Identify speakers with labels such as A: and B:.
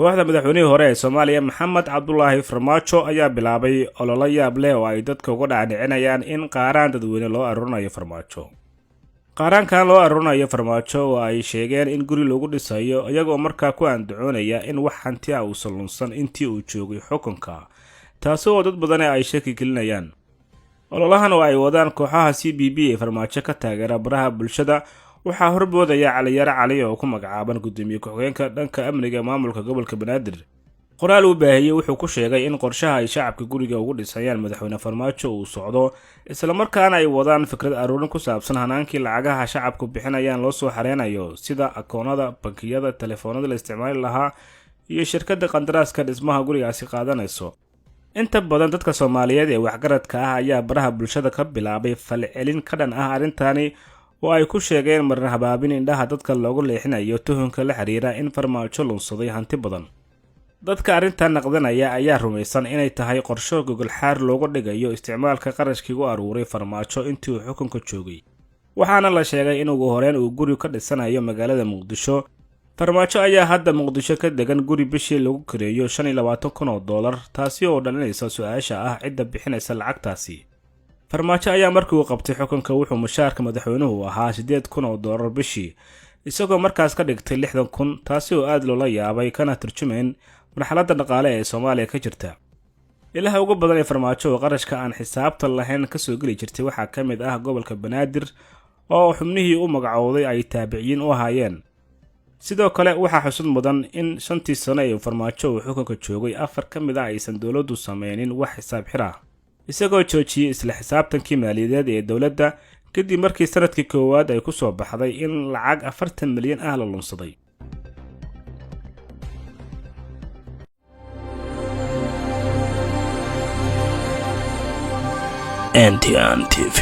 A: kooxda madaxweynihii hore ee Soomaaliya Maxamed Cabdullaahi Farmaajo ayaa bilaabay olole yaab leh oo ay dadka uga dhaadhicinayaan in qaaraan dadweyne loo aruurinayo Farmaajo. Qaaraankan loo aruurinayo Farmaajo oo ay sheegeen in guri lagu dhisayo iyagoo markaa ku andacoonaya in wax hanti ah uusan lunsan intii uu joogay xukunka, taasoo dad badan ay shaki gelinayaan. Ololahan oo ay wadaan kooxaha CBB ee Farmaajo ka taageera baraha bulshada waxaa horboodaya Cali Yare Cali oo ku magacaaban gudoomiye ku-xigeenka dhanka amniga maamulka gobolka Banaadir. Qoraal uu baahiyay wuxuu ku sheegay in qorshaha ay shacabka guriga ugu dhisayaan madaxweyne Farmaajo uu socdo, isla markaana ay wadaan fikrad aruurin ku saabsan hanaankii lacagaha shacabku bixinayaan loo soo xareynayo sida akoonada bankiyada, telefoonada la isticmaali lahaa iyo shirkadda qandaraaska dhismaha gurigaasi qaadanayso. Inta badan dadka Soomaaliyeed ee waxgaradka ah ayaa baraha bulshada ka bilaabay falcelin ka dhan ah arrintani oo ay ku sheegeen marin habaabin indhaha dadka loogu leexinayo tuhunka la xiriira in Farmaajo lunsaday hanti badan. Dadka arrintan naqdanaya ayaa rumaysan inay tahay qorsho gogol xaar looga dhigayo isticmaalka qarashkii u aruuray Farmaajo intii uu xukunka joogay. Waxaana la sheegay in ugu horeen uu guri ka dhisanayo magaalada Muqdisho. Farmaajo ayaa hadda Muqdisho ka degan guri bishii lagu kireeyo $25,000, taasi oo dhalinaysa su'aasha ah cidda bixinaysa lacagtaasi. Farmaajo ayaa markii uu qabtay xukunka wuxuu mushaarka madaxweynuhu ahaa $8,000 bishii, isagoo markaas ka dhigtay $60,000, taasi oo aad loola yaabay kana turjumayn marxaladda dhaqaale ee Soomaaliya ka jirta. Ilaha ugu badan ee Farmaajo oo qarashka aan xisaabta lahayn ka soo geli jirtay waxaa ka mid ah gobolka Banaadir oo xubnihii u magacowday ay taabiciin u ahaayeen. Sidoo kale waxaa xusud mudan in 5 sano ee Farmaajo uu xukunka joogay 4 ka mid ah aysan dawladdu sameynin wax xisaab xir ah, isagoo joojiyay isla xisaabtankii maaliyadeed ee dawladda kadib markii sanadkii koowaad ay ku soo baxday in lacag 40 milyan ah la lunsaday.
B: NTN TV